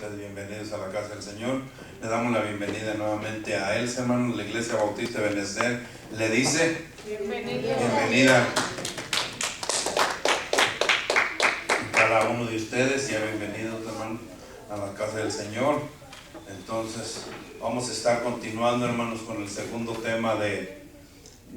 ustedes bienvenidos a la casa del Señor. Le damos la bienvenida nuevamente a él, hermanos. La Iglesia Bautista de Benecer le dice bienvenida cada uno de ustedes y bienvenidos, hermanos, a la casa del Señor. Entonces vamos a estar continuando, hermanos, con el segundo tema de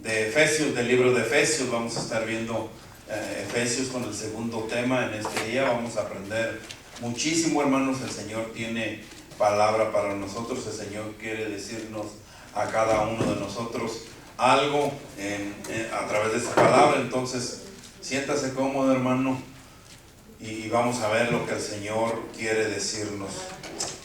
Efesios, del libro de Efesios. Vamos a estar viendo Efesios con el segundo tema en este día. Vamos a aprender muchísimo, hermanos. El Señor tiene palabra para nosotros. El Señor quiere decirnos a cada uno de nosotros algo a través de su palabra. Entonces siéntase cómodo, hermano, y vamos a ver lo que el Señor quiere decirnos.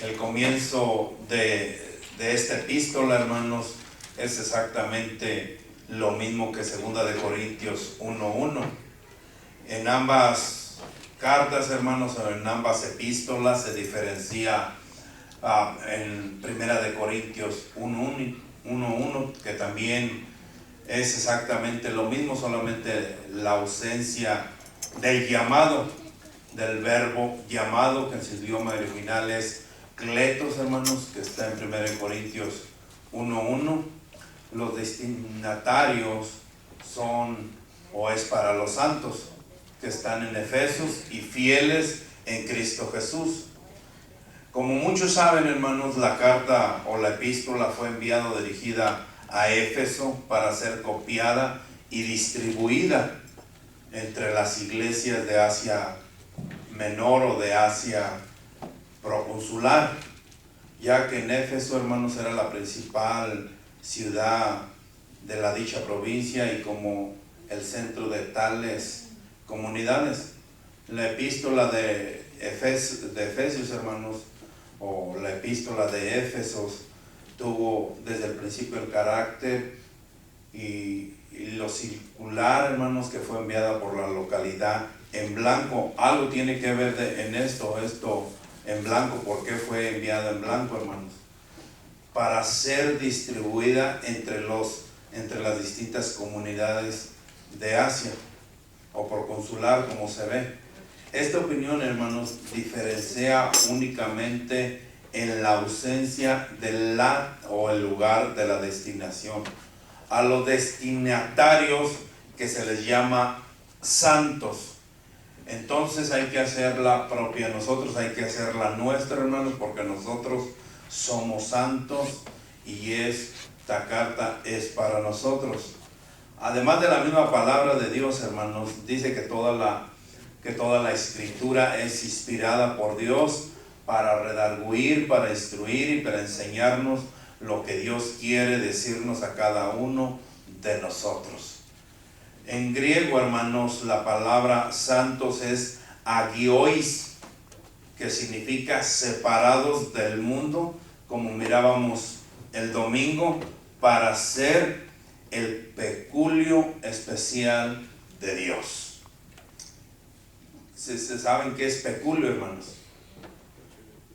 El comienzo de esta epístola, hermanos, es exactamente lo mismo que 2 de Corintios 1:1. En ambas cartas, hermanos, en ambas epístolas se diferencia en 1 de Corintios 1:1, que también es exactamente lo mismo, solamente la ausencia del llamado, del verbo llamado, que en su idioma original es kletos, hermanos, que está en 1 Corintios 1:1. Los destinatarios son o es para los santos que están en Efesios y fieles en Cristo Jesús. Como muchos saben, hermanos, la carta o la epístola fue enviada dirigida a Éfeso para ser copiada y distribuida entre las iglesias de Asia Menor o de Asia Proconsular, ya que en Éfeso, hermanos, era la principal ciudad de la dicha provincia y como el centro de tales comunidades. La epístola de Efesios, hermanos, o la epístola de Éfesos, tuvo desde el principio el carácter y lo circular, hermanos, que fue enviada por la localidad en blanco. Algo tiene que ver en esto en blanco. ¿Por qué fue enviada en blanco, hermanos? Para ser distribuida entre las distintas comunidades de Asia o proconsular, como se ve. Esta opinión, hermanos, diferencia únicamente en la ausencia del o el lugar de la destinación. A los destinatarios, que se les llama santos, entonces hay que hacerla propia. Nosotros hay que hacerla nuestra, hermanos, porque nosotros somos santos y esta carta es para nosotros. Además de la misma palabra de Dios, hermanos, dice que toda la escritura es inspirada por Dios para redarguir, para instruir y para enseñarnos lo que Dios quiere decirnos a cada uno de nosotros. En griego, hermanos, la palabra santos es agiois, que significa separados del mundo, como mirábamos el domingo, para ser el peculio especial de Dios. ¿Se saben qué es peculio, hermanos?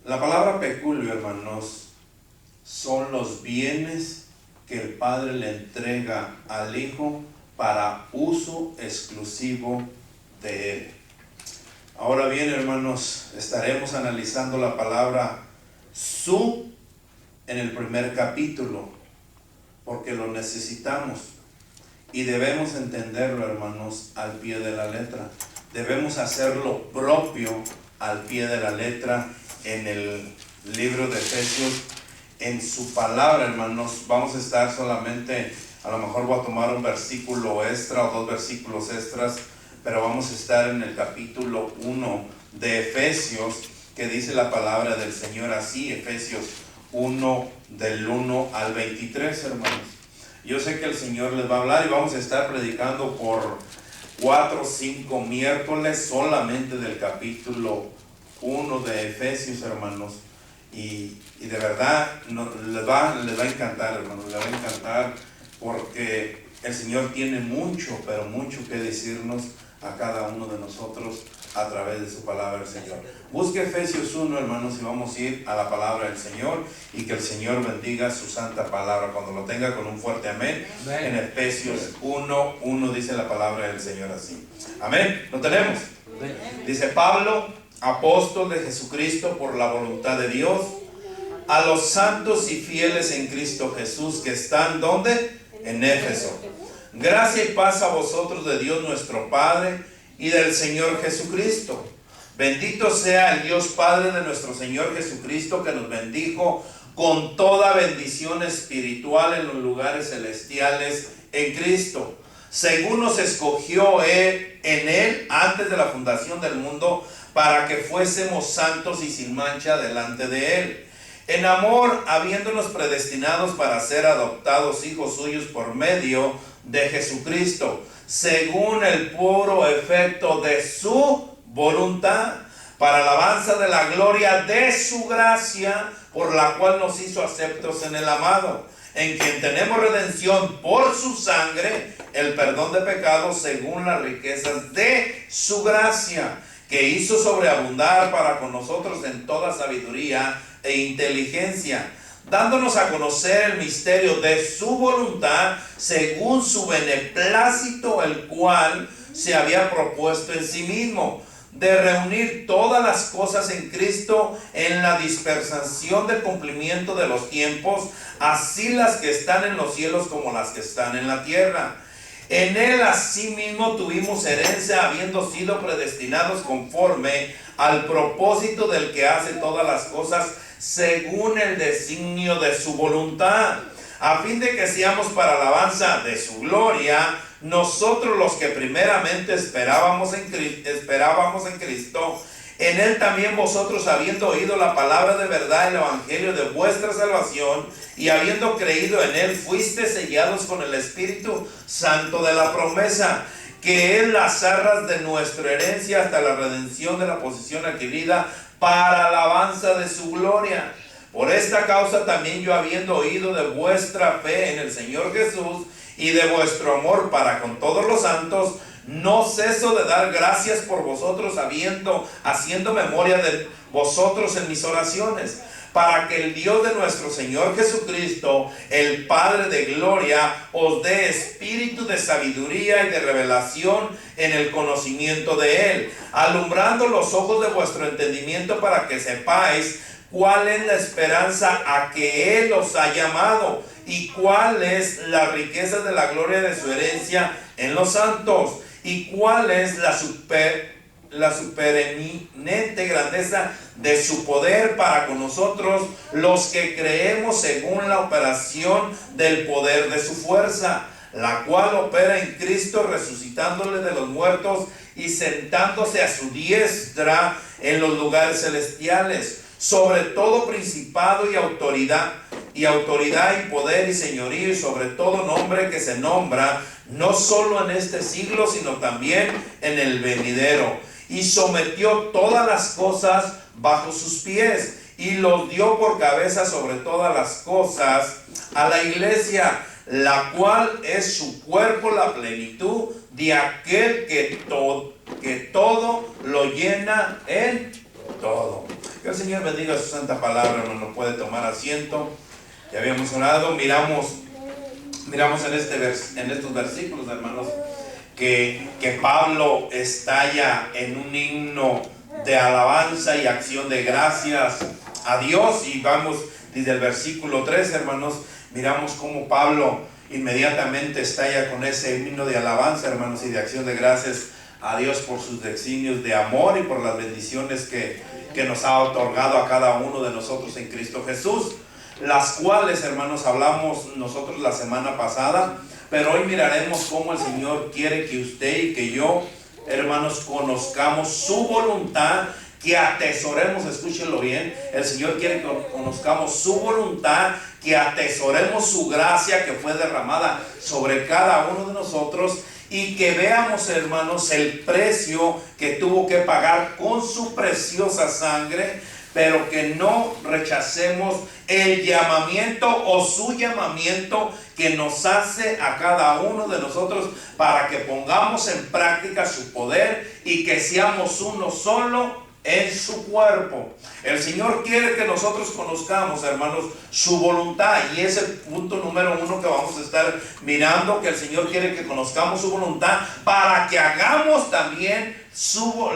La palabra peculio, hermanos, son los bienes que el Padre le entrega al Hijo para uso exclusivo de Él. Ahora bien, hermanos, estaremos analizando la palabra su en el primer capítulo, porque lo necesitamos y debemos entenderlo, hermanos, al pie de la letra. Debemos hacerlo propio al pie de la letra en el libro de Efesios, en su palabra, hermanos. Vamos a estar solamente, a lo mejor voy a tomar un versículo extra o dos versículos extras, pero vamos a estar en el capítulo 1 de Efesios, que dice la palabra del Señor así, Efesios 1 del 1 al 23, hermanos. Yo sé que el Señor les va a hablar y vamos a estar predicando por 4 o 5 miércoles solamente del capítulo 1 de Efesios, hermanos. Y de verdad les va a encantar, hermanos, les va a encantar, porque el Señor tiene mucho, pero mucho que decirnos a cada uno de nosotros a través de su palabra del Señor. Busque Efesios 1, hermanos, y vamos a ir a la palabra del Señor, y que el Señor bendiga su santa palabra. Cuando lo tenga, con un fuerte amén. Amén. En Efesios 1:1 dice la palabra del Señor así. Amén. ¿Lo tenemos? Amén. Dice: Pablo, apóstol de Jesucristo por la voluntad de Dios, a los santos y fieles en Cristo Jesús que están, ¿dónde? En Éfeso. Gracia y paz a vosotros de Dios nuestro Padre y del Señor Jesucristo. Bendito sea el Dios Padre de nuestro Señor Jesucristo, que nos bendijo con toda bendición espiritual en los lugares celestiales en Cristo, según nos escogió en Él antes de la fundación del mundo, para que fuésemos santos y sin mancha delante de Él. En amor, habiéndonos predestinados para ser adoptados hijos suyos por medio de Jesucristo, según el puro efecto de su voluntad, para alabanza de la gloria de su gracia, por la cual nos hizo aceptos en el amado, en quien tenemos redención por su sangre, el perdón de pecados según las riquezas de su gracia, que hizo sobreabundar para con nosotros en toda sabiduría e inteligencia, dándonos a conocer el misterio de su voluntad según su beneplácito, el cual se había propuesto en sí mismo, de reunir todas las cosas en Cristo en la dispersación del cumplimiento de los tiempos, así las que están en los cielos como las que están en la tierra. En Él asimismo tuvimos herencia, habiendo sido predestinados conforme al propósito del que hace todas las cosas según el designio de su voluntad, a fin de que seamos para alabanza de su gloria, nosotros los que primeramente esperábamos en Cristo, en Él también vosotros, habiendo oído la palabra de verdad, el evangelio de vuestra salvación, y habiendo creído en Él, fuiste sellados con el Espíritu Santo de la promesa, que es las arras de nuestra herencia hasta la redención de la posesión adquirida para alabanza de su gloria. Por esta causa también yo, habiendo oído de vuestra fe en el Señor Jesús y de vuestro amor para con todos los santos, no ceso de dar gracias por vosotros, haciendo memoria de vosotros en mis oraciones, para que el Dios de nuestro Señor Jesucristo, el Padre de gloria, os dé espíritu de sabiduría y de revelación en el conocimiento de Él, alumbrando los ojos de vuestro entendimiento, para que sepáis cuál es la esperanza a que Él os ha llamado, y cuál es la riqueza de la gloria de su herencia en los santos, y cuál es la supereminente grandeza de su poder para con nosotros los que creemos, según la operación del poder de su fuerza, la cual opera en Cristo, resucitándole de los muertos y sentándose a su diestra en los lugares celestiales, sobre todo principado y autoridad y poder y señorío, y sobre todo nombre que se nombra, no solo en este siglo, sino también en el venidero. Y sometió todas las cosas bajo sus pies, y los dio por cabeza sobre todas las cosas a la iglesia, la cual es su cuerpo, la plenitud de aquel que todo lo llena en todo. Que el Señor bendiga su santa palabra. No puede tomar asiento. Ya habíamos orado. Miramos en estos versículos, hermanos, que Pablo estalla en un himno de alabanza y acción de gracias a Dios. Y vamos desde el versículo 3, hermanos, miramos cómo Pablo inmediatamente estalla con ese himno de alabanza, hermanos, y de acción de gracias a Dios por sus designios de amor y por las bendiciones que nos ha otorgado a cada uno de nosotros en Cristo Jesús, las cuales, hermanos, hablamos nosotros la semana pasada, pero hoy miraremos cómo el Señor quiere que usted y que yo, hermanos, conozcamos su voluntad, que atesoremos, escúchenlo bien, el Señor quiere que conozcamos su voluntad, que atesoremos su gracia que fue derramada sobre cada uno de nosotros, y que veamos, hermanos, el precio que tuvo que pagar con su preciosa sangre, pero que no rechacemos el llamamiento o su llamamiento que nos hace a cada uno de nosotros, para que pongamos en práctica su poder y que seamos uno solo en su cuerpo. El Señor quiere que nosotros conozcamos, hermanos, su voluntad, y es el punto número 1 que vamos a estar mirando, que el Señor quiere que conozcamos su voluntad para que hagamos también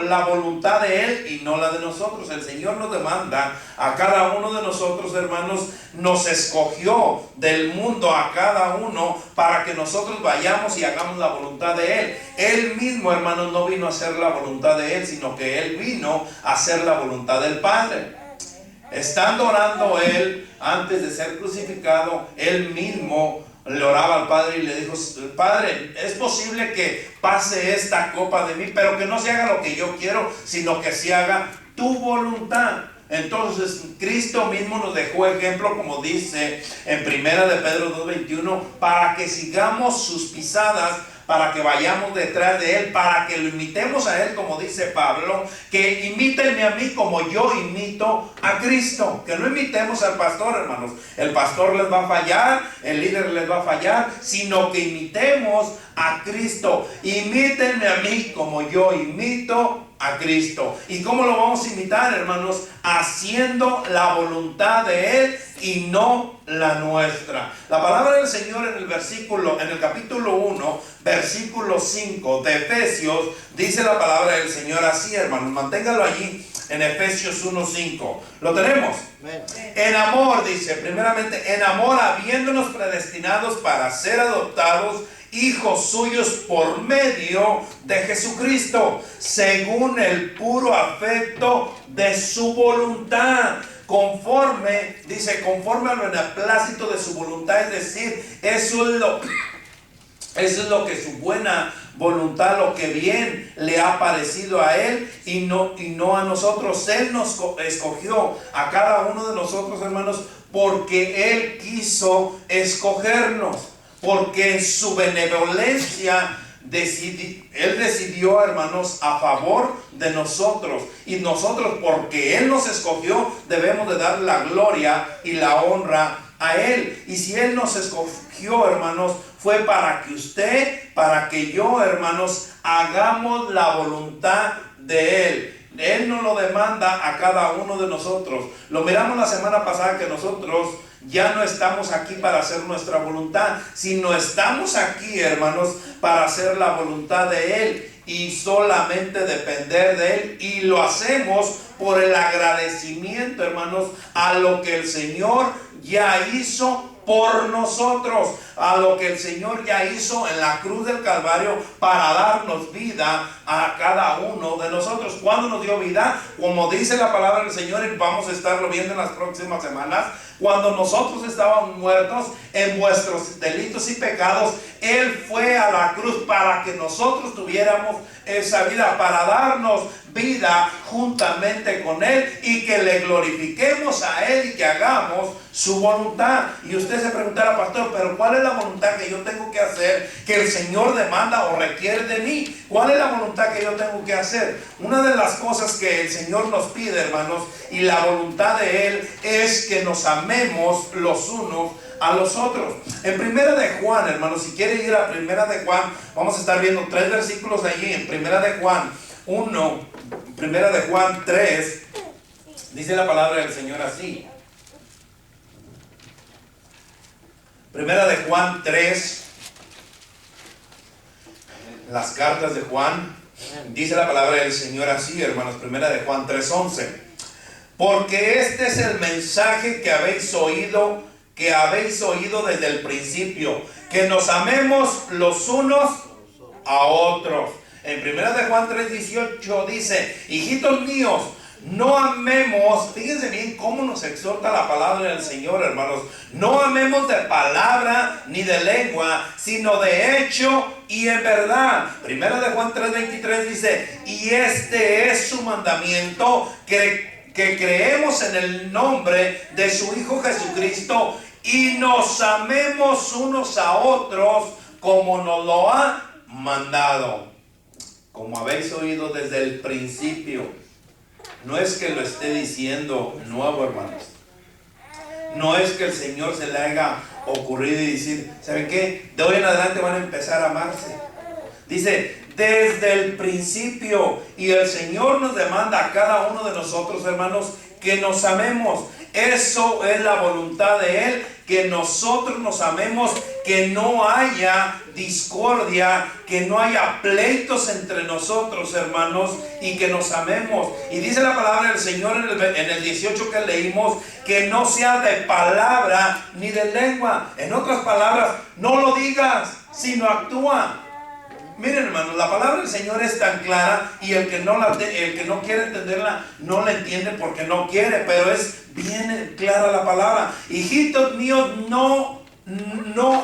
la voluntad de Él y no la de nosotros. El Señor nos demanda a cada uno de nosotros, hermanos, nos escogió del mundo a cada uno para que nosotros vayamos y hagamos la voluntad de Él. Él mismo, hermanos, no vino a hacer la voluntad de Él, sino que Él vino a hacer la voluntad del Padre. Estando orando Él, antes de ser crucificado, Él mismo le oraba al Padre y le dijo: Padre, es posible que pase esta copa de mí, pero que no se haga lo que yo quiero, sino que se haga tu voluntad. Entonces Cristo mismo nos dejó ejemplo, como dice en Primera de Pedro 2:21, para que sigamos sus pisadas, para que vayamos detrás de Él, para que lo imitemos a Él, como dice Pablo, que imítenme a mí como yo imito a Cristo. Que no imitemos al pastor, hermanos. El pastor les va a fallar, el líder les va a fallar, sino que imitemos a Cristo. Imítenme a mí como yo imito a Cristo. ¿Y cómo lo vamos a imitar, hermanos? Haciendo la voluntad de Él y no la nuestra. La palabra del Señor en el capítulo 1, versículo 5 de Efesios, dice la palabra del Señor así, hermanos. Manténgalo allí en Efesios 1:5. ¿Lo tenemos? En amor, dice, primeramente, en amor, habiéndonos predestinados para ser adoptados hijos suyos por medio de Jesucristo, según el puro afecto de su voluntad, conforme, dice, conforme a lo beneplácito de su voluntad. Es decir, eso es lo que su buena voluntad, lo que bien le ha parecido a Él y no a nosotros. Él nos escogió a cada uno de nosotros, hermanos, porque Él quiso escogernos. Porque en su benevolencia Él decidió, hermanos, a favor de nosotros. Y nosotros, porque Él nos escogió, debemos de dar la gloria y la honra a Él. Y si Él nos escogió, hermanos, fue para que usted, para que yo, hermanos, hagamos la voluntad de Él. Él nos lo demanda a cada uno de nosotros. Lo miramos la semana pasada, que nosotros ya no estamos aquí para hacer nuestra voluntad, sino estamos aquí, hermanos, para hacer la voluntad de Él y solamente depender de Él. Y lo hacemos por el agradecimiento, hermanos, a lo que el Señor ya hizo por nosotros, a lo que el Señor ya hizo en la cruz del Calvario para darnos vida a cada uno de nosotros. ¿Cuándo nos dio vida? Como dice la palabra del Señor, y vamos a estarlo viendo en las próximas semanas, cuando nosotros estábamos muertos en vuestros delitos y pecados, Él fue a la cruz para que nosotros tuviéramos esa vida, para darnos vida juntamente con Él y que le glorifiquemos a Él y que hagamos su voluntad. Y usted se preguntará: pastor, pero ¿cuál es la voluntad que yo tengo que hacer, que el Señor demanda o requiere de mí? ¿Cuál es la voluntad que yo tengo que hacer? Una de las cosas que el Señor nos pide, hermanos, y la voluntad de Él, es que nos amemos los unos a los otros. En Primera de Juan, hermanos, si quiere ir a Primera de Juan, vamos a estar viendo 3 versículos allí. En Primera de Juan 1, Primera de Juan 3, dice la palabra del Señor así. Primera de Juan 3, las cartas de Juan, dice la palabra del Señor así, hermanos. Primera de Juan 3:11. Porque este es el mensaje que habéis oído desde el principio, que nos amemos los unos a otros. En Primera de Juan 3:18 dice: hijitos míos, no amemos, fíjense bien cómo nos exhorta la palabra del Señor, hermanos. No amemos de palabra ni de lengua, sino de hecho y en verdad. Primera de Juan 3:23 dice: y este es su mandamiento, que creemos en el nombre de su Hijo Jesucristo y nos amemos unos a otros como nos lo ha mandado. Como habéis oído desde el principio. No es que lo esté diciendo nuevo, hermanos. No es que el Señor se le haya ocurrido y decir: ¿saben qué? De hoy en adelante van a empezar a amarse. Dice: desde el principio. Y el Señor nos demanda a cada uno de nosotros, hermanos, que nos amemos. Eso es la voluntad de Él, que nosotros nos amemos, que no haya discordia, que no haya pleitos entre nosotros, hermanos, y que nos amemos. Y dice la palabra del Señor en el 18 que leímos, que no sea de palabra ni de lengua. En otras palabras, no lo digas, sino actúa. Miren, hermanos, la palabra del Señor es tan clara, y el que no quiere entenderla no la entiende porque no quiere, pero es bien clara la palabra. Hijitos míos, no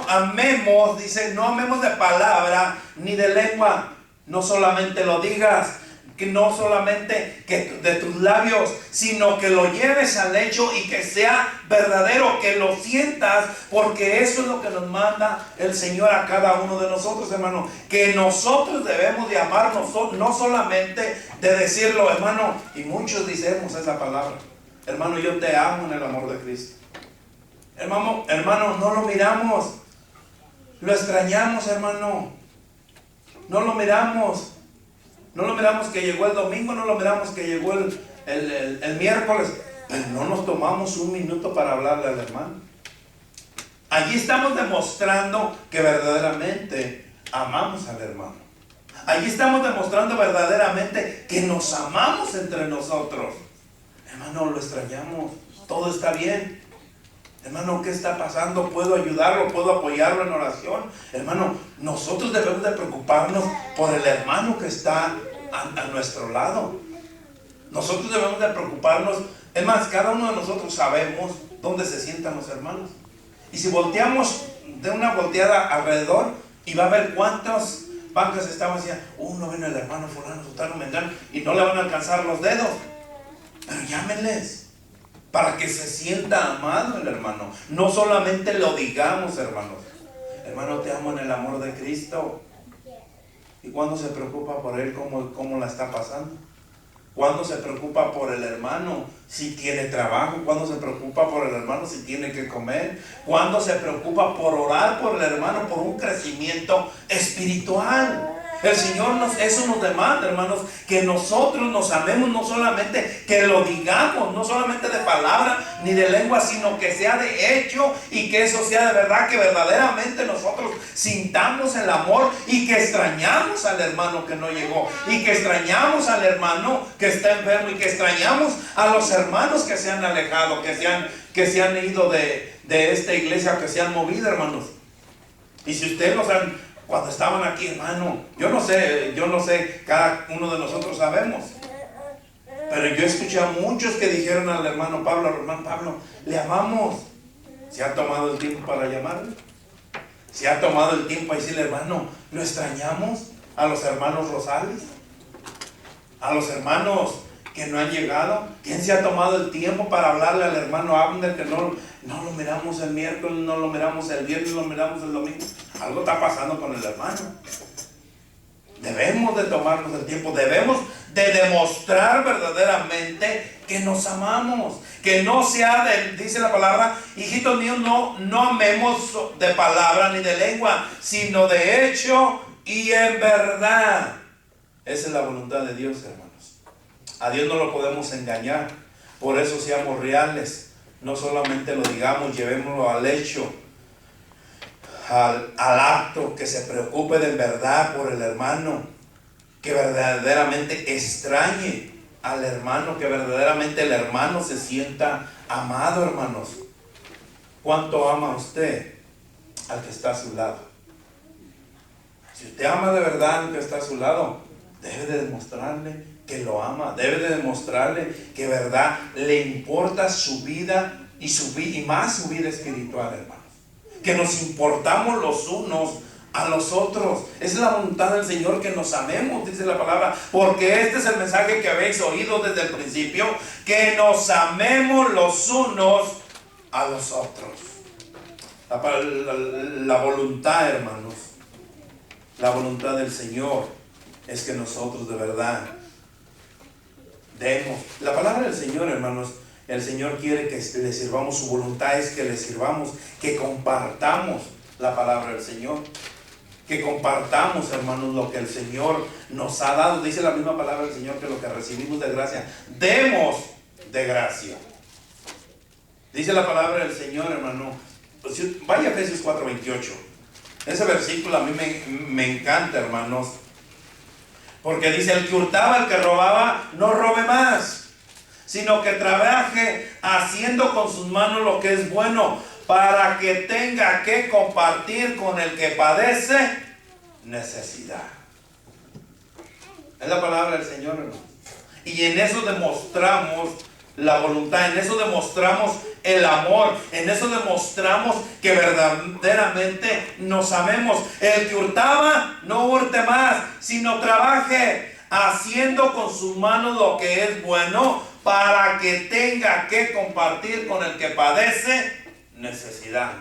amemos, dice, no amemos de palabra ni de lengua. No solamente lo digas, que no solamente que de tus labios, sino que lo lleves al hecho y que sea verdadero, que lo sientas, porque eso es lo que nos manda el Señor a cada uno de nosotros, hermano, que nosotros debemos de amarnos, no solamente de decirlo, hermano, y muchos decimos esa palabra, hermano, yo te amo en el amor de Cristo. Hermano, no lo miramos, lo extrañamos, hermano, no lo miramos. No lo miramos que llegó el domingo, no lo miramos que llegó el miércoles, pero no nos tomamos un minuto para hablarle al hermano. Allí estamos demostrando que verdaderamente amamos al hermano. Allí estamos demostrando verdaderamente que nos amamos entre nosotros. Hermano, lo extrañamos, todo está bien. Hermano, ¿qué está pasando? ¿Puedo ayudarlo? ¿Puedo apoyarlo en oración? Hermano, nosotros debemos de preocuparnos por el hermano que está a nuestro lado. Nosotros debemos de preocuparnos. Es más, cada uno de nosotros sabemos dónde se sientan los hermanos. Y si volteamos de una volteada alrededor, y va a ver cuántas bancas estaban así, no viene el hermano fulano, sutano, mengano, y no le van a alcanzar los dedos. Pero llámenles, para que se sienta amado el hermano. No solamente lo digamos, hermanos. Hermano, te amo en el amor de Cristo. ¿Y cuándo se preocupa por él? ¿Cómo la está pasando? ¿Cuándo se preocupa por el hermano si tiene trabajo? ¿Cuándo se preocupa por el hermano si tiene que comer? ¿Cuándo se preocupa por orar por el hermano por un crecimiento espiritual? El Señor eso nos demanda, hermanos, que nosotros nos amemos, no solamente que lo digamos, no solamente de palabra ni de lengua, sino que sea de hecho, y que eso sea de verdad, que verdaderamente nosotros sintamos el amor, y que extrañamos al hermano que no llegó, y que extrañamos al hermano que está enfermo, y que extrañamos a los hermanos que se han alejado, que se han ido de esta iglesia, que se han movido, hermanos. Y si ustedes cuando estaban aquí, hermano, yo no sé, cada uno de nosotros sabemos, pero yo escuché a muchos que dijeron al hermano Pablo, le amamos. ¿Se ha tomado el tiempo para llamarle? ¿Se ha tomado el tiempo a decirle, hermano, lo extrañamos? A los hermanos Rosales, a los hermanos que no han llegado. ¿Quién se ha tomado el tiempo para hablarle al hermano Abner, que no lo miramos el miércoles, no lo miramos el viernes, no lo miramos el domingo? Algo está pasando con el hermano. Debemos de tomarnos el tiempo, debemos de demostrar verdaderamente que nos amamos, que no sea dice la palabra, hijitos míos, no amemos de palabra ni de lengua, sino de hecho y en verdad. Esa es la voluntad de Dios, hermanos. A Dios no lo podemos engañar, por eso seamos reales, no solamente lo digamos, llevémoslo al hecho, al acto, que se preocupe de verdad por el hermano, que verdaderamente extrañe al hermano, que verdaderamente el hermano se sienta amado, hermanos. ¿Cuánto ama usted al que está a su lado? Si usted ama de verdad al que está a su lado, debe de demostrarle que lo ama, debe de demostrarle que verdad le importa su vida y más su vida espiritual, hermanos. Que nos importamos los unos a los otros. Esa es la voluntad del Señor, que nos amemos, dice la palabra, porque este es el mensaje que habéis oído desde el principio, que nos amemos los unos a los otros. La voluntad, hermanos, la voluntad del Señor es que nosotros de verdad demos. La palabra del Señor, hermanos, el Señor quiere que le sirvamos, su voluntad es que le sirvamos, que compartamos la palabra del Señor, que compartamos, hermanos, lo que el Señor nos ha dado. Dice la misma palabra del Señor que lo que recibimos de gracia, demos de gracia. Dice la palabra del Señor, hermano. Vaya a Efesios 4:28. Ese versículo a mí me encanta, hermanos. Porque dice: el que hurtaba, el que robaba, no robe más, sino que trabaje haciendo con sus manos lo que es bueno, para que tenga que compartir con el que padece necesidad. Es la palabra del Señor, hermano. Y en eso demostramos la voluntad, en eso demostramos el amor, en eso demostramos que verdaderamente nos amemos. El que hurtaba, no hurte más, sino trabaje haciendo con sus manos lo que es bueno, para que tenga que compartir con el que padece necesidad.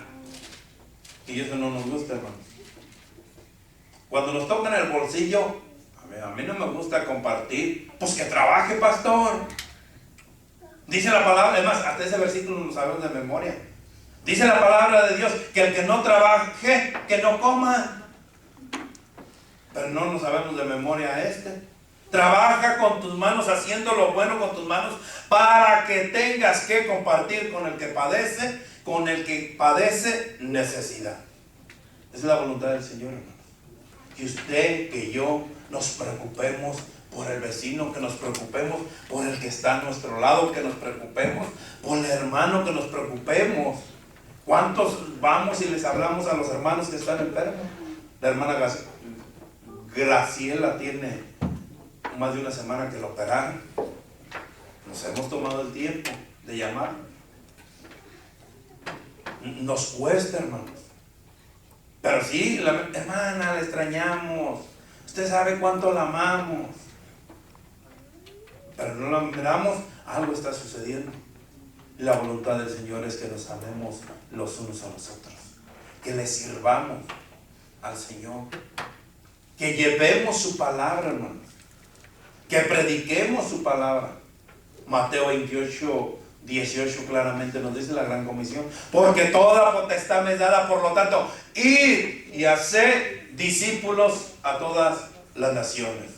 Y eso no nos gusta, hermanos. Cuando nos toca en el bolsillo, a mí no me gusta compartir. Pues que trabaje, pastor. Dice la palabra, además, hasta ese versículo lo sabemos de memoria. Dice la palabra de Dios que el que no trabaje, que no coma. Pero no lo sabemos de memoria este. Trabaja con tus manos, haciendo lo bueno con tus manos, para que tengas que compartir con el que padece necesidad. Esa es la voluntad del Señor, hermano. Que usted, que yo, nos preocupemos por el vecino, que nos preocupemos por el que está a nuestro lado, que nos preocupemos por el hermano, que nos preocupemos. ¿Cuántos vamos y les hablamos a los hermanos que están enfermos? La hermana Graciela tiene más de una semana que lo operaron. Nos hemos tomado el tiempo de llamar. Nos cuesta, hermanos. Pero sí, hermana, la extrañamos. Usted sabe cuánto la amamos. Pero no la miramos, algo está sucediendo. La voluntad del Señor es que nos amemos los unos a los otros, que le sirvamos al Señor, que llevemos su palabra, hermanos, que prediquemos su palabra. Mateo 28:18 claramente nos dice la gran comisión: porque toda potestad me es dada, por lo tanto, id y haced discípulos a todas las naciones.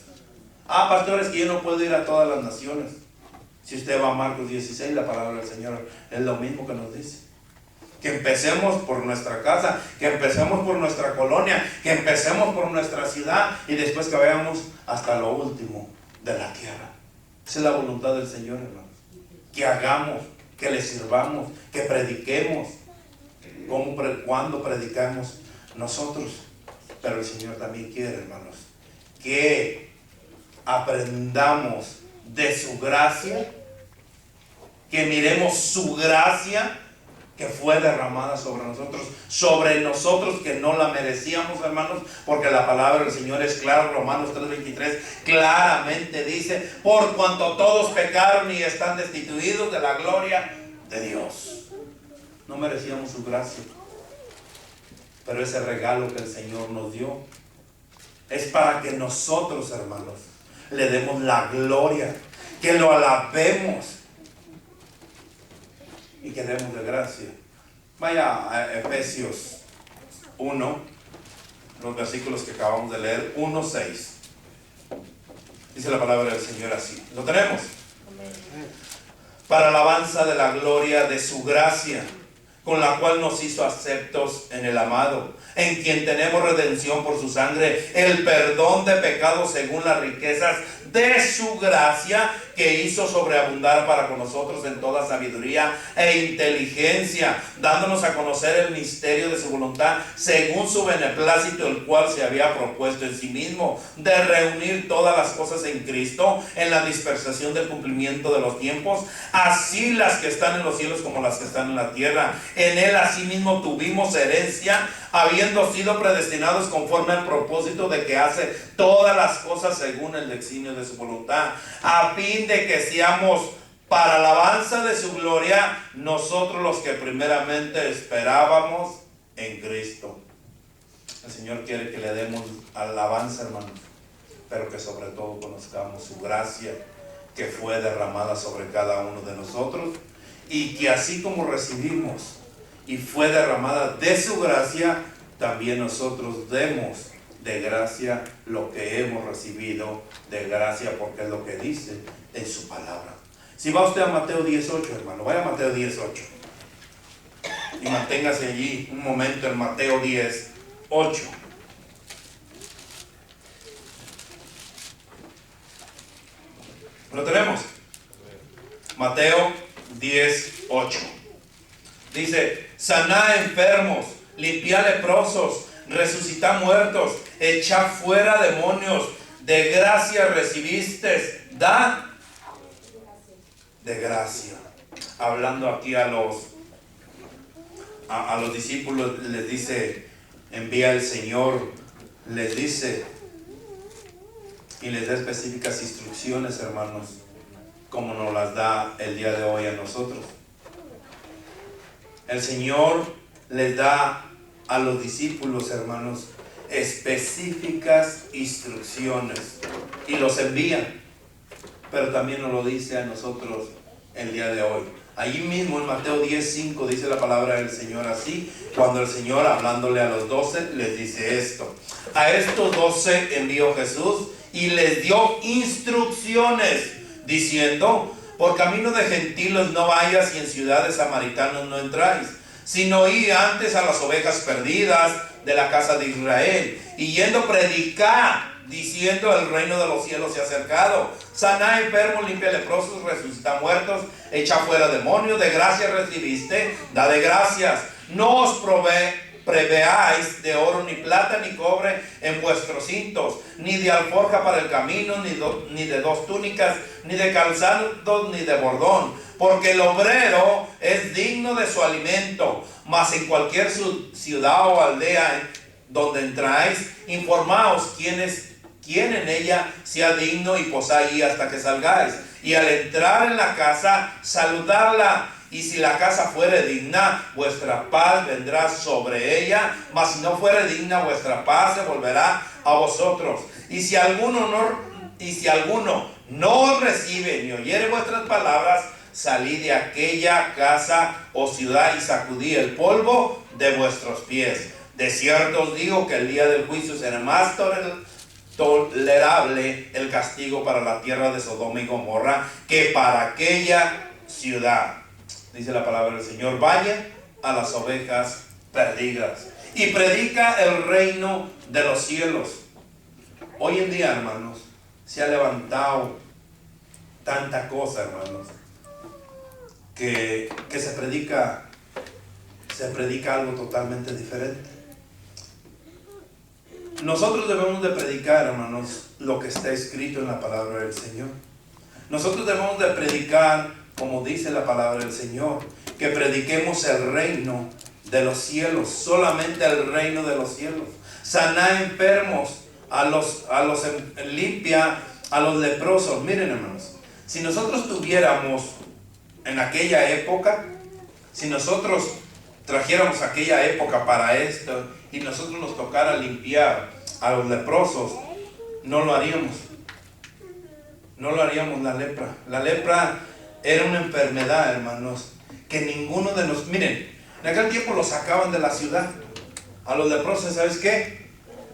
Pastores, que yo no puedo ir a todas las naciones. Si usted va a Marcos 16, la palabra del Señor es lo mismo que nos dice. Que empecemos por nuestra casa, que empecemos por nuestra colonia, que empecemos por nuestra ciudad, y después que vayamos hasta lo último de la tierra. Esa es la voluntad del Señor, hermanos. Que hagamos, que le sirvamos, que prediquemos. Cuando predicamos nosotros. Pero el Señor también quiere, hermanos, que aprendamos de su gracia, que miremos su gracia que fue derramada sobre nosotros que no la merecíamos, hermanos, porque la palabra del Señor es clara. Romanos 3:23 claramente dice: por cuanto todos pecaron y están destituidos de la gloria de Dios. No merecíamos su gracia, pero ese regalo que el Señor nos dio es para que nosotros, hermanos, le demos la gloria, que lo alabemos y que demos de gracia. Vaya a Efesios 1, los versículos que acabamos de leer, 1:6. Dice la palabra del Señor así. ¿Lo tenemos? Para alabanza de la gloria de su gracia, con la cual nos hizo aceptos en el amado, en quien tenemos redención por su sangre, el perdón de pecados según las riquezas de su gracia, que hizo sobreabundar para con nosotros en toda sabiduría e inteligencia, dándonos a conocer el misterio de su voluntad, según su beneplácito, el cual se había propuesto en sí mismo, de reunir todas las cosas en Cristo, en la dispersación del cumplimiento de los tiempos, así las que están en los cielos como las que están en la tierra. En él asimismo tuvimos herencia, habiendo sido predestinados conforme al propósito de que hace todas las cosas según el designio de su voluntad, a fin de que seamos para alabanza de su gloria, nosotros los que primeramente esperábamos en Cristo. El Señor quiere que le demos alabanza, hermanos, pero que sobre todo conozcamos su gracia que fue derramada sobre cada uno de nosotros, y que así como recibimos y fue derramada de su gracia, también nosotros demos de gracia lo que hemos recibido de gracia, porque es lo que dice en su palabra. Si va usted a Mateo 18, hermano, vaya a Mateo 18. y manténgase allí un momento en Mateo 10, 8. ¿Lo tenemos? Mateo 10, 8. Dice: sanad enfermos, limpiad leprosos, resucitad muertos, echad fuera demonios, de gracia recibiste, dad de gracia. Hablando aquí a los discípulos, les dice: envía el Señor, les dice, y les da específicas instrucciones, hermanos, como nos las da el día de hoy a nosotros. El Señor les da a los discípulos, hermanos, específicas instrucciones y los envía, pero también nos lo dice a nosotros el día de hoy. Allí mismo en Mateo 10:5 dice la palabra del Señor así, cuando el Señor, hablándole a los 12, les dice esto: a estos 12 envió Jesús y les dio instrucciones, diciendo: por camino de gentiles no vayas, y en ciudades samaritanos no entráis, sino id antes a las ovejas perdidas de la casa de Israel, y yendo predicar, diciendo: el reino de los cielos se ha acercado. Sanad enfermos, limpia leprosos, resucita muertos, echa fuera demonios, de gracia recibiste, da de gracias. No os preveáis de oro, ni plata, ni cobre en vuestros cintos, ni de alforja para el camino, ni de dos túnicas, ni de calzados, ni de bordón, porque el obrero es digno de su alimento. Mas en cualquier ciudad o aldea donde entráis, informaos quién en ella sea digno, y posad allí hasta que salgáis. Y al entrar en la casa, saludadla. Y si la casa fuere digna, vuestra paz vendrá sobre ella, mas si no fuere digna, vuestra paz se volverá a vosotros. Y si alguno no os recibe ni oyere vuestras palabras, salid de aquella casa o ciudad y sacudid el polvo de vuestros pies. De cierto os digo que el día del juicio será más tolerable el castigo para la tierra de Sodoma y Gomorra que para aquella ciudad. Dice la palabra del Señor: vaya a las ovejas perdidas y predica el reino de los cielos. Hoy en día, hermanos, se ha levantado tanta cosa, hermanos, que se predica algo totalmente diferente. Nosotros debemos de predicar, hermanos, lo que está escrito en la palabra del Señor. Nosotros debemos de predicar como dice la palabra del Señor, que prediquemos el reino de los cielos, solamente el reino de los cielos. Sanar enfermos, limpia a los leprosos. Miren, hermanos, si nosotros tuviéramos en aquella época, si nosotros trajéramos aquella época para esto y nosotros nos tocara limpiar a los leprosos, no lo haríamos. No lo haríamos. La lepra era una enfermedad, hermanos, que ninguno de nosotros... Miren, en aquel tiempo los sacaban de la ciudad. A los leprosos, ¿sabes qué?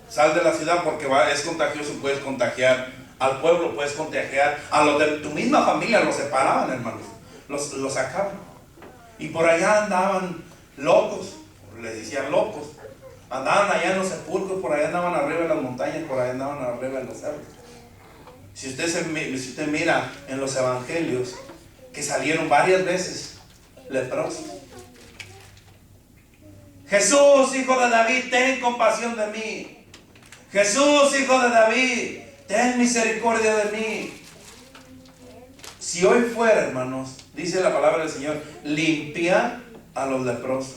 Sal de la ciudad porque es contagioso, puedes contagiar al pueblo, puedes contagiar a los de tu misma familia. Los separaban, hermanos, los sacaban. Y por allá andaban locos, les decían locos. Andaban allá en los sepulcros, por allá andaban arriba en las montañas, por allá andaban arriba en los cerros. Si usted mira en los evangelios, que salieron varias veces leprosos. Jesús, hijo de David, ten compasión de mí. Jesús, hijo de David, ten misericordia de mí. Si hoy fuera, hermanos, dice la palabra del Señor, limpia a los leprosos.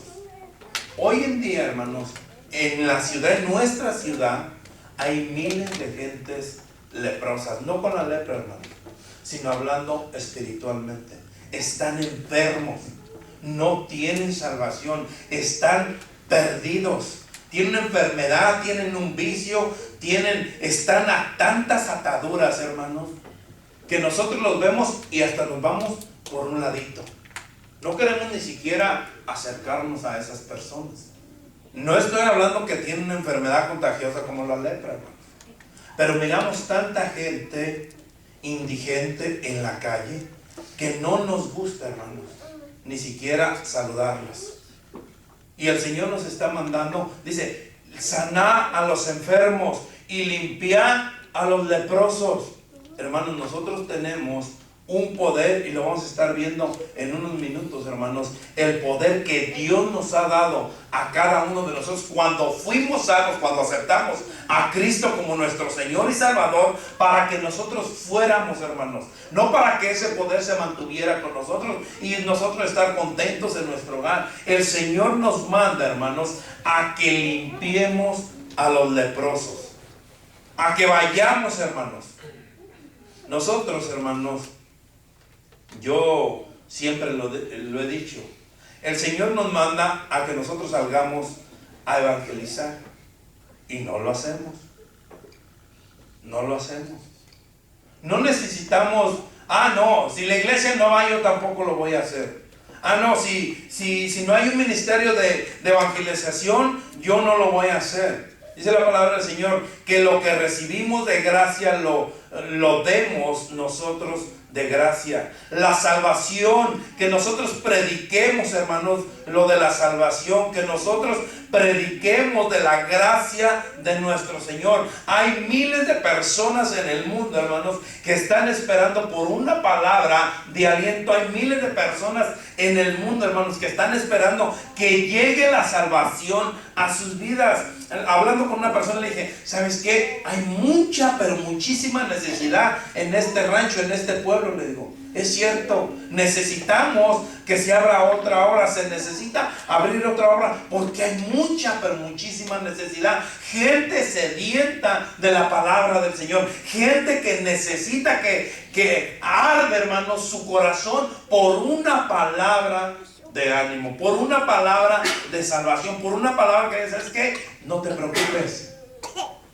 Hoy en día, hermanos, en la ciudad, en nuestra ciudad, hay miles de gentes leprosas, no con la lepra, hermanos, sino hablando espiritualmente. Están enfermos, no tienen salvación, están perdidos, tienen una enfermedad, tienen un vicio, están a tantas ataduras, hermanos, que nosotros los vemos y hasta nos vamos por un ladito. No queremos ni siquiera acercarnos a esas personas. No estoy hablando que tienen una enfermedad contagiosa como la lepra, hermanos, pero miramos tanta gente indigente en la calle que no nos gusta, hermanos, ni siquiera saludarlas. Y el Señor nos está mandando, dice, sanar a los enfermos y limpiar a los leprosos. Hermanos, nosotros tenemos un poder, y lo vamos a estar viendo en unos minutos, hermanos, el poder que Dios nos ha dado a cada uno de nosotros cuando fuimos salvos, cuando aceptamos a Cristo como nuestro Señor y Salvador, para que nosotros fuéramos, hermanos, no para que ese poder se mantuviera con nosotros y nosotros estar contentos en nuestro hogar. El Señor nos manda, hermanos, a que limpiemos a los leprosos, a que vayamos, hermanos. Nosotros, hermanos, yo siempre lo he dicho, el Señor nos manda a que nosotros salgamos a evangelizar, y no lo hacemos. No lo hacemos. No necesitamos, no, si la iglesia no va, yo tampoco lo voy a hacer. No, si no hay un ministerio de evangelización, yo no lo voy a hacer. Dice la palabra del Señor que lo que recibimos de gracia lo demos nosotros de gracia. La salvación, que nosotros prediquemos, hermanos, lo de la salvación, que nosotros prediquemos de la gracia de nuestro Señor. Hay miles de personas en el mundo, hermanos, que están esperando por una palabra de aliento. Hay miles de personas en el mundo, hermanos, que están esperando que llegue la salvación a sus vidas. Hablando con una persona, le dije, ¿sabes qué? Hay mucha, pero muchísima necesidad en este rancho, en este pueblo. Le digo, es cierto, necesitamos que se abra otra obra, se necesita abrir otra obra, porque hay mucha, pero muchísima necesidad. Gente sedienta de la palabra del Señor, gente que necesita que arde, hermanos, su corazón por una palabra de ánimo, por una palabra de salvación, por una palabra que dice, ¿sabes qué? No te preocupes,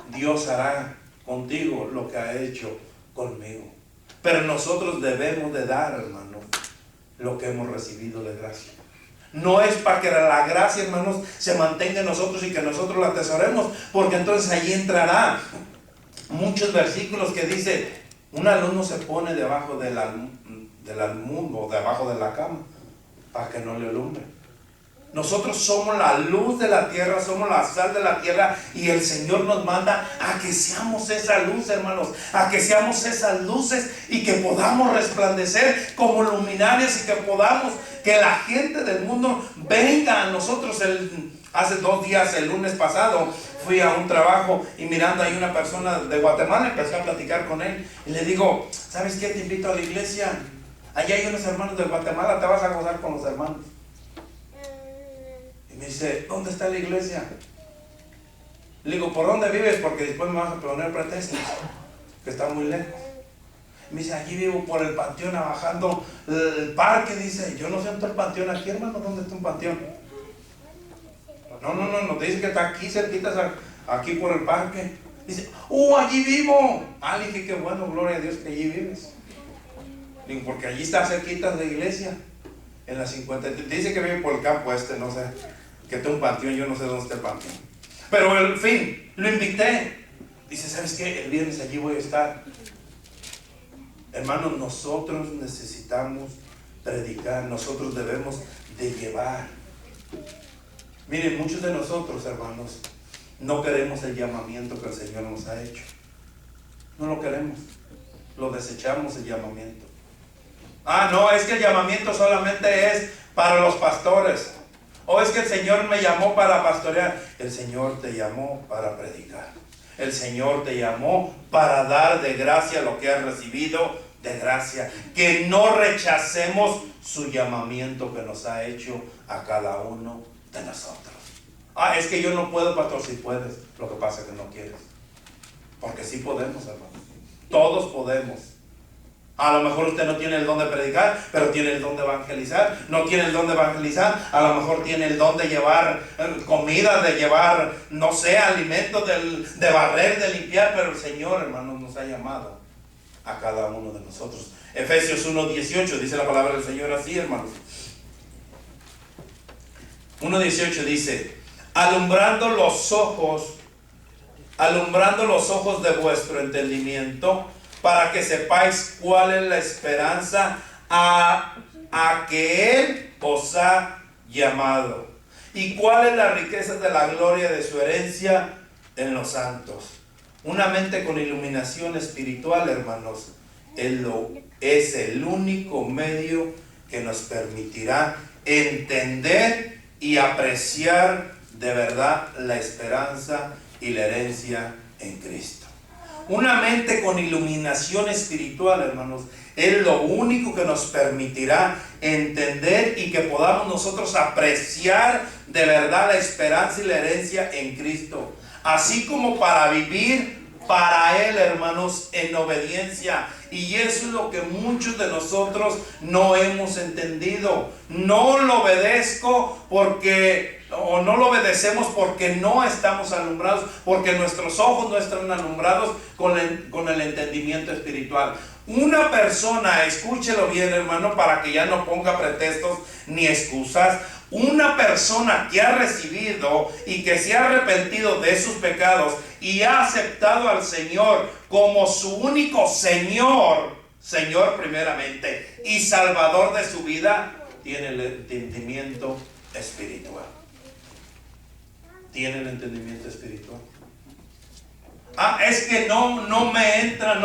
Dios hará contigo lo que ha hecho conmigo. Pero nosotros debemos de dar, hermanos, lo que hemos recibido de gracia. No es para que la gracia, hermanos, se mantenga en nosotros y que nosotros la atesoremos, porque entonces allí entrará muchos versículos que dice, una luz no se pone debajo del almud o debajo de la cama para que no le alumbre. Nosotros somos la luz de la tierra, somos la sal de la tierra, y el Señor nos manda a que seamos esa luz, hermanos, a que seamos esas luces y que podamos resplandecer como luminarias, y que podamos, que la gente del mundo venga a nosotros. Hace 2 días, el lunes pasado, fui a un trabajo y mirando ahí una persona de Guatemala, empecé a platicar con él y le digo, ¿sabes qué? Te invito a la iglesia. Allá hay unos hermanos de Guatemala, te vas a gozar con los hermanos. Me dice, ¿dónde está la iglesia? Le digo, ¿por dónde vives? Porque después me vas a poner pretextos, que está muy lejos. Me dice, allí vivo por el panteón, bajando el parque. Dice, yo no sé dónde está el panteón aquí, hermano. ¿Dónde está un panteón? No, te dice que está aquí, cerquitas, aquí por el parque. Dice, allí vivo. Le dije, qué bueno, gloria a Dios que allí vives. Digo, porque allí está cerquita de la iglesia, en la 50. Dice que vive por el campo no sé, que está un panteón, yo no sé dónde está el panteón. Pero en fin, lo invité. Dice, ¿sabes qué? El viernes allí voy a estar. Hermanos, nosotros necesitamos predicar, nosotros debemos de llevar. Miren, muchos de nosotros, hermanos, no queremos el llamamiento que el Señor nos ha hecho. No lo queremos, lo desechamos el llamamiento. No, es que el llamamiento solamente es para los pastores. O es que el Señor me llamó para pastorear. El Señor te llamó para predicar. El Señor te llamó para dar de gracia lo que has recibido de gracia. Que no rechacemos su llamamiento que nos ha hecho a cada uno de nosotros. Es que yo no puedo, pastor. Si puedes, lo que pasa es que no quieres. Porque sí podemos, hermano. Todos podemos. A lo mejor usted no tiene el don de predicar, pero tiene el don de evangelizar. No tiene el don de evangelizar, a lo mejor tiene el don de llevar comida, de llevar, no sé, alimentos, de barrer, de limpiar. Pero el Señor, hermanos, nos ha llamado a cada uno de nosotros. Efesios 1:18 dice la palabra del Señor así, hermanos. 1:18 dice, alumbrando los ojos de vuestro entendimiento, para que sepáis cuál es la esperanza a que Él os ha llamado, ¿Y cuál es la riqueza de la gloria de su herencia en los santos? Una mente con iluminación espiritual, hermanos, es el único medio que nos permitirá entender y apreciar de verdad la esperanza y la herencia en Cristo. Una mente con iluminación espiritual, hermanos, es lo único que nos permitirá entender y que podamos nosotros apreciar de verdad la esperanza y la herencia en Cristo. Así como para vivir para Él, hermanos, en obediencia. Y eso es lo que muchos de nosotros no hemos entendido. No lo obedezco porque, o no lo obedecemos porque no estamos alumbrados, porque nuestros ojos no están alumbrados con el entendimiento espiritual. Una persona, escúchelo bien, hermano, para que ya no ponga pretextos ni excusas. Una persona que ha recibido y que se ha arrepentido de sus pecados y ha aceptado al Señor como su único Señor primeramente y Salvador de su vida, tiene el entendimiento espiritual. Tiene el entendimiento espiritual. Es que no me entra.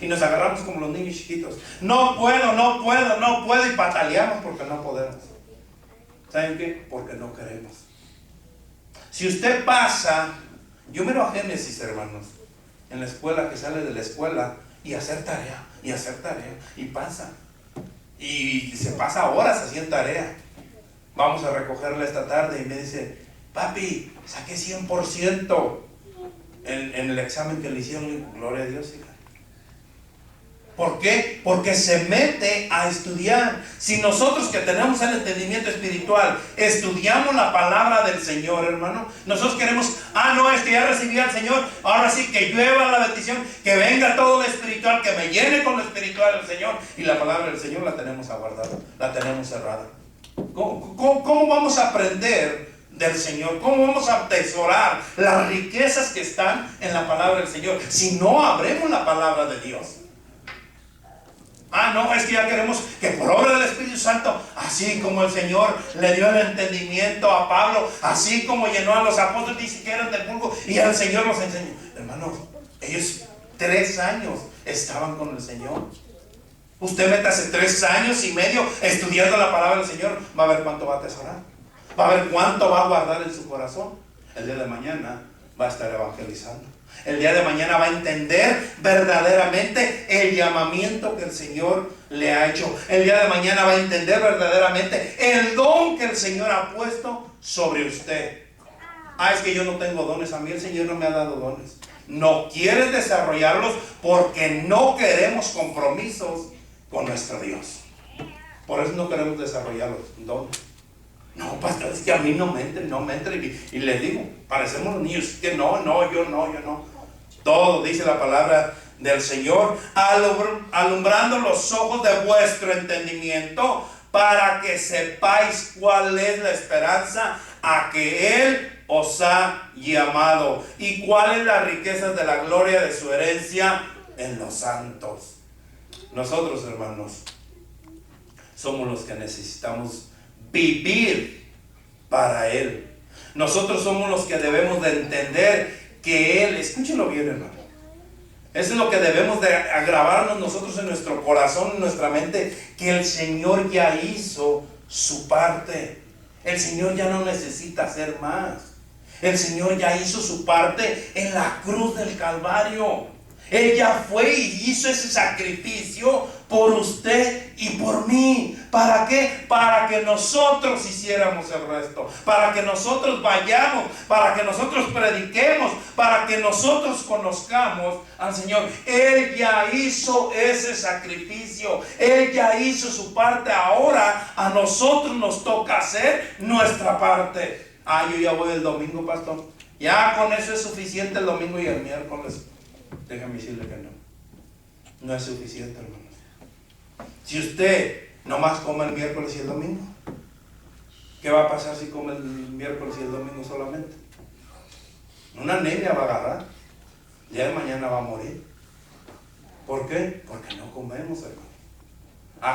Y nos agarramos como los niños chiquitos. No puedo. Y pataleamos porque no podemos. ¿Saben qué? Porque no queremos. Si usted pasa, yo miro a Génesis, hermanos, en la escuela, que sale de la escuela y hacer tarea. Y pasa. Y se pasa horas haciendo tarea. Vamos a recogerla esta tarde y me dice: papi, saqué 100%. En el examen que le hicieron. Gloria a Dios, hija. ¿Por qué? Porque se mete a estudiar. Si nosotros, que tenemos el entendimiento espiritual, estudiamos la palabra del Señor, hermano, nosotros queremos: no, es que ya recibí al Señor, ahora sí que llueva la bendición, que venga todo lo espiritual, que me llene con lo espiritual del Señor. Y la palabra del Señor la tenemos aguardada, la tenemos cerrada. ¿Cómo vamos a aprender del Señor? ¿Cómo vamos a atesorar las riquezas que están en la palabra del Señor si no abrimos la palabra de Dios? No, es que ya queremos que por obra del Espíritu Santo, así como el Señor le dio el entendimiento a Pablo, así como llenó a los apóstoles, dice que eran del vulgo, y el Señor los enseñó. Hermanos, ellos 3 años estaban con el Señor. Usted métase 3 años y medio estudiando la palabra del Señor, va a ver cuánto va a atesorar, va a ver cuánto va a guardar en su corazón. El día de mañana va a estar evangelizando. El día de mañana va a entender verdaderamente el llamamiento que el Señor le ha hecho. El día de mañana va a entender verdaderamente el don que el Señor ha puesto sobre usted. Es que yo no tengo dones. A mí el Señor no me ha dado dones. No quiere desarrollarlos porque no queremos compromisos con nuestro Dios. Por eso no queremos desarrollar los dones. No, pastor, es que a mí no me entra. Y les digo, parecemos los niños, que yo no. Todo dice la palabra del Señor: alumbrando los ojos de vuestro entendimiento, para que sepáis cuál es la esperanza a que Él os ha llamado, y cuál es la riqueza de la gloria de su herencia en los santos. Nosotros, hermanos, somos los que necesitamos vivir para Él. Nosotros somos los que debemos de entender que Él, escúchelo bien, hermano, eso es lo que debemos de grabarnos nosotros en nuestro corazón, en nuestra mente, que el Señor ya hizo su parte. El Señor ya no necesita hacer más. El Señor ya hizo su parte en la cruz del Calvario. Él ya fue y hizo ese sacrificio por usted y por mí. ¿Para qué? Para que nosotros hiciéramos el resto, para que nosotros vayamos, para que nosotros prediquemos, para que nosotros conozcamos al Señor. Él ya hizo ese sacrificio, Él ya hizo su parte. Ahora a nosotros nos toca hacer nuestra parte. Yo ya voy el domingo, pastor. Ya con eso es suficiente el domingo y el miércoles. Déjame decirle que no es suficiente, hermanos. Si usted nomás come el miércoles y el domingo, ¿qué va a pasar si come el miércoles y el domingo solamente? Una anemia va a agarrar. Ya de mañana va a morir. ¿Por qué? Porque no comemos, hermano.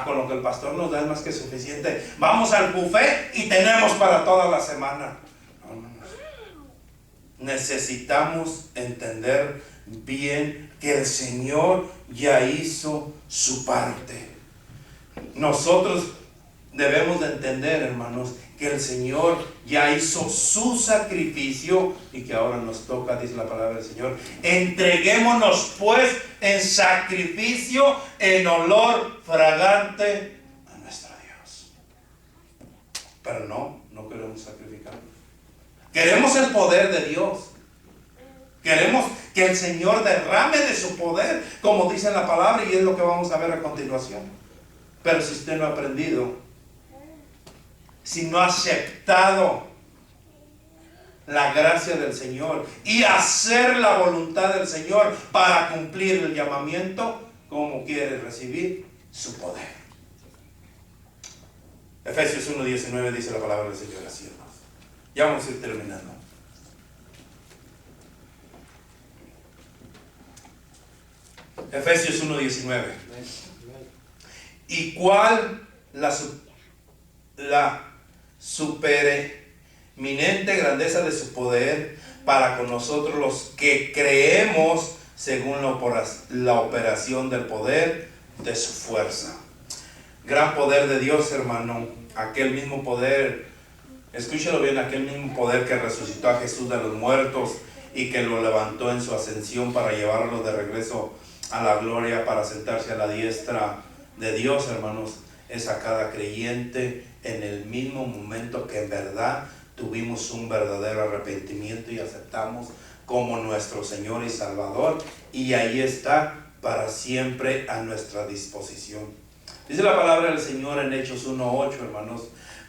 Con lo que el pastor nos da es más que suficiente. Vamos al buffet y tenemos para toda la semana. No, hermanos. Necesitamos entender bien que el Señor ya hizo su parte. Nosotros debemos de entender, hermanos, que el Señor ya hizo su sacrificio y que ahora nos toca, dice la palabra del Señor, entreguémonos pues en sacrificio, en olor fragante a nuestro Dios. Pero no queremos sacrificarnos. Queremos el poder de Dios. Queremos que el Señor derrame de su poder, como dice en la palabra, y es lo que vamos a ver a continuación. Pero si usted no ha aprendido, si no ha aceptado la gracia del Señor y hacer la voluntad del Señor para cumplir el llamamiento, ¿cómo quiere recibir su poder? Efesios 1:19 dice la palabra del Señor así, hermanos. Ya vamos a ir terminando. Efesios 1:19. ¿Y cuál la supereminente grandeza de su poder para con nosotros los que creemos según la operación del poder de su fuerza? Gran poder de Dios, hermano. Aquel mismo poder, escúchelo bien, aquel mismo poder que resucitó a Jesús de los muertos y que lo levantó en su ascensión para llevarlo de regreso a la gloria, para sentarse a la diestra de Dios, hermanos, es a cada creyente en el mismo momento que en verdad tuvimos un verdadero arrepentimiento y aceptamos como nuestro Señor y Salvador, y ahí está para siempre a nuestra disposición. Dice la palabra del Señor en Hechos 1:8, hermanos,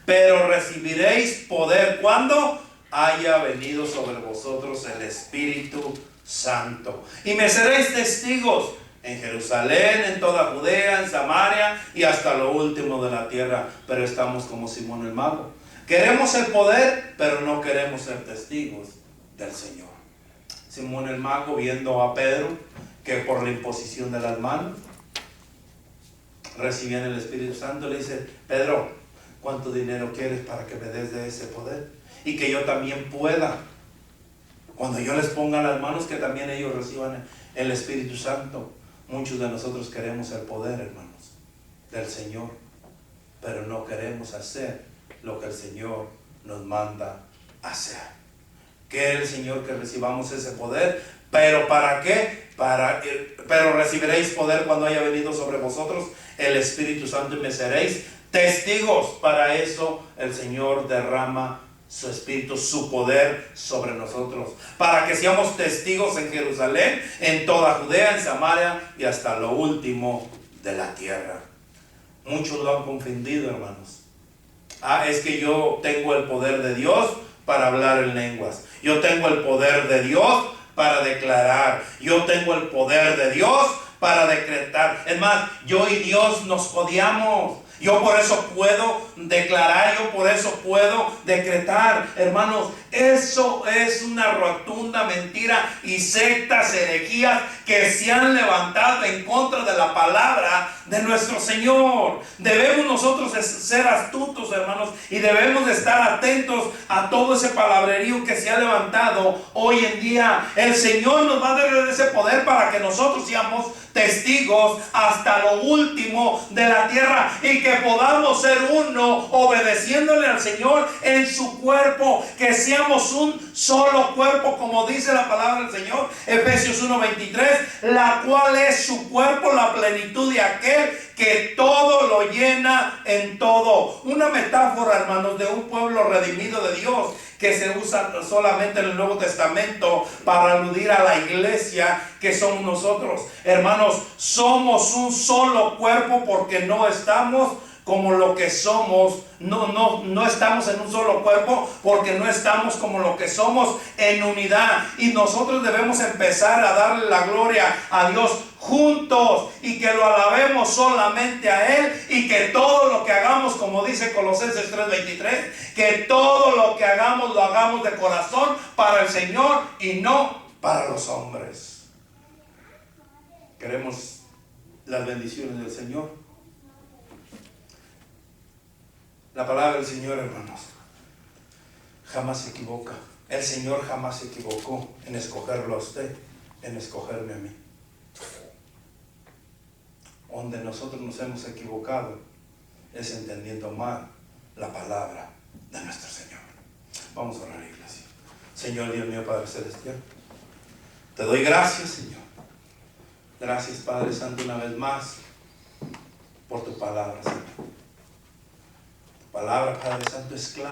pero recibiréis poder cuando haya venido sobre vosotros el Espíritu Santo, y me seréis testigos en Jerusalén, en toda Judea, en Samaria y hasta lo último de la tierra. Pero estamos como Simón el mago. Queremos el poder, pero no queremos ser testigos del Señor. Simón el mago, viendo a Pedro que por la imposición de las manos recibían el Espíritu Santo, le dice: Pedro, ¿cuánto dinero quieres para que me des de ese poder? Y que yo también pueda, cuando yo les ponga las manos, que también ellos reciban el Espíritu Santo. Muchos de nosotros queremos el poder, hermanos, del Señor, pero no queremos hacer lo que el Señor nos manda hacer. Quiere el Señor que recibamos ese poder, pero ¿para qué? Pero recibiréis poder cuando haya venido sobre vosotros el Espíritu Santo y me seréis testigos. Para eso el Señor derrama su Espíritu, su poder sobre nosotros, para que seamos testigos en Jerusalén, en toda Judea, en Samaria y hasta lo último de la tierra. Muchos lo han confundido, hermanos. Es que yo tengo el poder de Dios para hablar en lenguas. Yo tengo el poder de Dios para declarar. Yo tengo el poder de Dios para decretar. Es más, yo y Dios nos odiamos. Yo por eso puedo declarar, yo por eso puedo decretar. Hermanos, eso es una rotunda mentira y sectas, herejías que se han levantado en contra de la palabra de nuestro Señor. Debemos nosotros ser astutos, hermanos, y debemos de estar atentos a todo ese palabrerío que se ha levantado hoy en día. El Señor nos va a dar ese poder para que nosotros seamos testigos hasta lo último de la tierra y que podamos ser uno obedeciéndole al Señor en su cuerpo, que seamos un solo cuerpo, como dice la palabra del Señor, Efesios 1:23, la cual es su cuerpo, la plenitud de aquel que todo lo llena en todo. Una metáfora, hermanos, de un pueblo redimido de Dios que se usa solamente en el Nuevo Testamento para aludir a la iglesia que somos nosotros. Hermanos, somos un solo cuerpo porque no estamos como lo que somos, no estamos en un solo cuerpo porque no estamos como lo que somos en unidad, y nosotros debemos empezar a darle la gloria a Dios juntos y que lo alabemos solamente a Él, y que todo lo que hagamos, como dice Colosenses 3:23, que todo lo que hagamos lo hagamos de corazón para el Señor y no para los hombres. Queremos las bendiciones del Señor, La palabra del Señor, hermanos, jamás se equivoca. El Señor jamás se equivocó en escogerlo a usted, en escogerme a mí. Donde nosotros nos hemos equivocado es entendiendo mal la palabra de nuestro Señor. Vamos a orar, iglesia. Señor Dios mío, Padre Celestial, te doy gracias, Señor. Gracias, Padre Santo, una vez más por tu palabra, Señor. Tu palabra, Padre Santo, es clara.